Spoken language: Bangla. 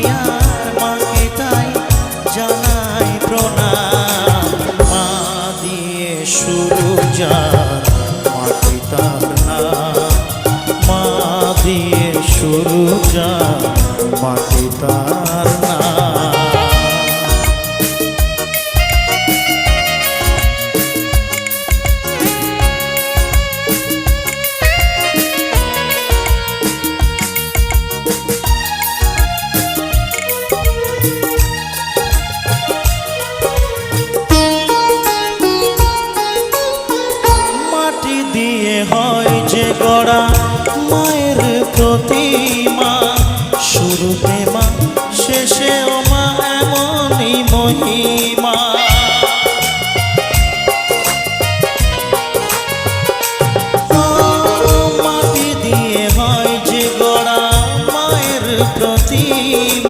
দুনিয়ার মাকে তাই জানাই প্রণাম। মা দিয়ে শুরু যার মাটি তার নাম, মা দিয়ে শুরু যার মাটি তার নাম। দিয়ে হয় যে গড়া মায়ের প্রতিমা, শুরুতে মা শেষেও মা এমনই মহিমা।